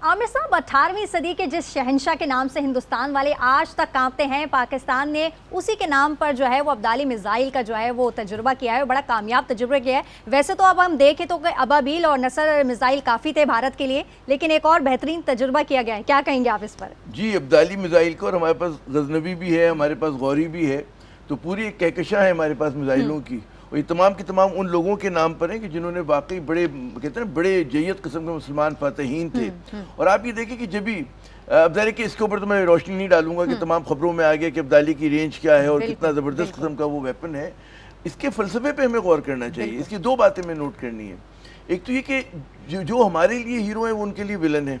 عامر صاحب 18ویں صدی کے جس شہنشاہ کے نام سے ہندوستان والے آج تک کانپتے ہیں، پاکستان نے اسی کے نام پر جو ہے وہ ابدالی میزائل کا جو ہے وہ تجربہ کیا ہے، بڑا کامیاب تجربہ کیا ہے۔ ویسے تو اب ہم دیکھیں تو ابابیل اور نصر میزائل کافی تھے بھارت کے لیے، لیکن ایک اور بہترین تجربہ کیا گیا ہے، کیا کہیں گے آپ اس پر؟ جی، ابدالی میزائل کا، اور ہمارے پاس غزنوی بھی ہے، ہمارے پاس غوری بھی ہے، تو پوری ایک کہکشاں ہے ہمارے پاس میزائلوں کی، اور یہ تمام کے تمام ان لوگوں کے نام پر ہیں کہ جنہوں نے واقعی بڑے کہتے ہیں بڑے جیت قسم کے مسلمان فاتحین تھے۔ اور آپ یہ دیکھیں کہ جبھی ابدالی کے اس کے اوپر تو میں روشنی نہیں ڈالوں گا کہ تمام خبروں میں آ گیا کہ ابدالی کی رینج کیا ہے اور کتنا زبردست قسم کا وہ ویپن ہے۔ اس کے فلسفے پہ ہمیں غور کرنا چاہیے۔ اس کی دو باتیں میں نوٹ کرنی ہے۔ ایک تو یہ کہ جو ہمارے لیے ہیرو ہیں وہ ان کے لیے ولن ہیں،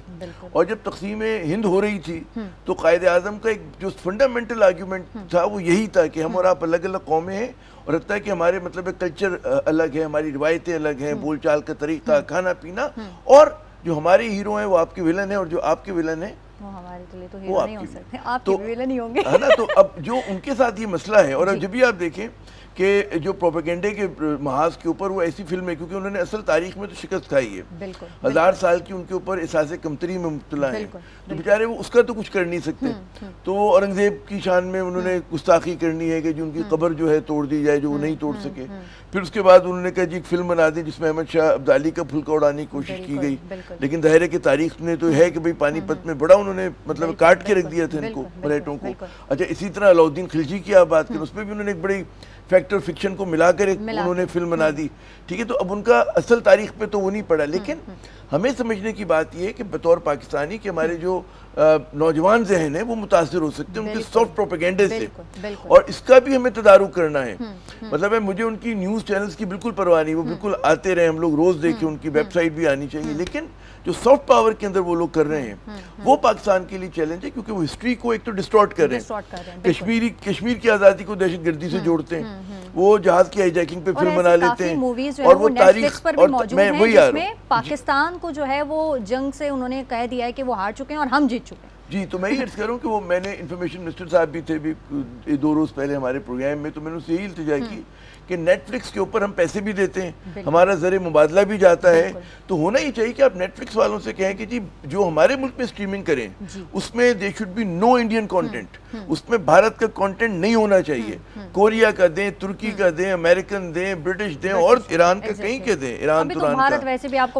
اور جب تقسیم ہند ہو رہی تھی تو قائد اعظم کا ایک جو فنڈامنٹل آرگیومنٹ تھا وہ یہی تھا کہ ہم اور آپ الگ الگ قومیں ہیں، اور حتیٰ کہ ہمارے مطلب کلچر الگ ہے، ہماری روایتیں الگ ہیں، بول چال کا طریقہ، کھانا پینا، اور جو ہمارے ہیرو ہیں وہ آپ کے ولن ہیں، اور جو آپ کے ولن ہیں وہ ہمارے لیے تو ہیرو نہیں ہو سکتے، آپ کے ولن ہی ہوں گے، ہے نا۔ تو اب جو ان کے ساتھ یہ مسئلہ ہے، اور اب جب بھی آپ دیکھیں کہ جو پروپیگنڈے کے محاذ کے اوپر وہ ایسی فلم ہے، کیونکہ انہوں نے اصل تاریخ میں تو شکست کھائی ہے، 1000 سال کی ان کے اوپر احساس کمتری میں مبتلا ہیں، تو بیچارے وہ اس کا تو کچھ کر نہیں سکتے۔ تو اورنگزیب کی شان میں انہوں نے گستاخی کرنی ہے کہ جو ان کی قبر جو ہے توڑ دی جائے، جو وہ نہیں توڑ سکے۔ پھر اس کے بعد انہوں نے کہا جی ایک فلم بنا دی جس میں احمد شاہ ابدالی کا پھلکا اڑانے کی کوشش کی گئی، لیکن ظاہر ہے کہ تاریخ میں تو ہے کہ بھئی پانی پت میں بڑا انہوں نے مطلب کاٹ کے رکھ دیا تھا ان کو، پلیٹوں کو۔ اچھا، اسی طرح علاؤالدین خلجی کی آپ بات کریں، اس میں بھی انہوں نے ایک بڑی فیکٹر فکشن کو ملا کر انہوں نے فلم بنا دی، ٹھیک ہے۔ تو اب ان کا اصل تاریخ پہ تو وہ نہیں پڑا، لیکن ہمیں سمجھنے کی بات یہ ہے کہ بطور پاکستانی کہ ہمارے جو نوجوان ذہن ہیں وہ متاثر ہو سکتے ہیں ان کے سافٹ پروپیگنڈے سے، اور اس کا بھی ہمیں تدارک کرنا ہے۔ مطلب ہے مجھے ان کی نیوز چینلز کی بالکل پرواہ نہیں، وہ بالکل آتے رہے، ہم لوگ روز دیکھیں، ان کی ویب سائٹ بھی آنی چاہیے، لیکن جو سافٹ پاور کے اندر وہ لوگ کر رہے ہیں وہ پاکستان کے لیے چیلنج ہے، کیونکہ وہ ہسٹری کو ایک تو ڈسٹارٹ کر رہے ہیں، کشمیر کی آزادی کو دہشت گردی سے جوڑتے ہیں، وہ جہاز کی ہائی جیکنگ پہ فلم بنا لیتے ہیں، اور وہ تاریخ پر بھی موجود ہیں جس میں پاکستان کو جو ہے وہ جنگ سے انہوں نے کہہ دیا ہے کہ وہ ہار چکے ہیں اور ہم جیت چکے ہیں۔ جی، تو میں یہ عرض کر رہا ہوں کہ وہ میں نے انفارمیشن منسٹر صاحب بھی تھے بھی 2 روز پہلے ہمارے پروگرام میں، تو میں نے اس سے یہی التجا کی کہ نیٹ فلکس کے اوپر ہم پیسے بھی دیتے ہیں، ہمارا زر مبادلہ بھی جاتا ہے، تو ہونا ہی چاہیے کہ آپ نیٹ فلکس والوں سے کہیں کہ جی جو ہمارے ملک میں اسٹریمنگ کریں اس میں they should be no Indian content, اس میں بھارت کا کانٹینٹ نہیں ہونا چاہیے، کوریا کا دیں، ترکی کا دیں، امریکن دیں، برٹش دیں، اور ایران کا کہیں کے دیں، ایران تران کا،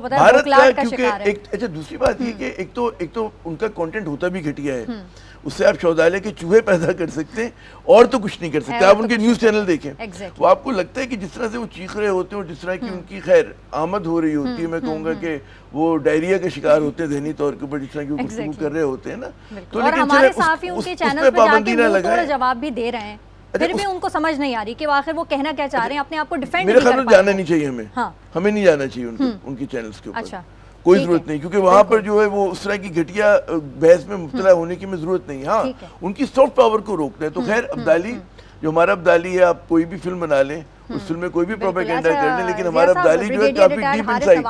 بھارت کا، کیونکہ اچھا دوسری بات یہ کہ ایک تو ان کا کانٹینٹ ہوتا بھی گھٹیا ہے، اس سے آپ شودالے کے چوہے پیدا کر سکتے ہیں اور تو کچھ نہیں کر سکتے۔ آپ ان کے نیوز چینل دیکھیں، وہ آپ کو لگتا ہے کہ جس طرح سے وہ چیخ رہے ہوتے ہیں اور جس طرح کی ان کی خیر آمد ہو رہی ہوتی ہے، میں کہوں گا کہ وہ ڈائریا کا شکار ہوتے ہیں ذہنی طور کے اوپر، جس طرح کی وہ گفتگو کر رہے ہوتے ہیں نا، تو اور ہمارے صحافی ان کے چینل پہ جا کے منہ توڑ جواب بھی دے رہے ہیں، پھر بھی ان کو سمجھ نہیں آ رہی کہ آخر وہ کہنا کیا چاہ رہے ہیں، اپنے آپ کو ڈیفینڈ میرے خیال میں جانا نہیں چاہیے ہمیں نہیں جانا چاہیے ان کی چینلز کے اوپر، کوئی ضرورت نہیں، کیونکہ وہاں پر جو ہے وہ اس طرح کی گھٹیا بحث میں مبتلا ہونے کی میں ضرورت نہیں۔ ہاں، ان کی سافٹ پاور کو روکنا ہے۔ تو خیر ابدالی جو ہمارا ابدالی ہے، آپ کوئی بھی فلم بنا لیں، اس فلم میں کوئی بھی پروپیگنڈا کر لیں، لیکن ہمارا ابدالی جو ہے کافی ڈیپ انسائٹ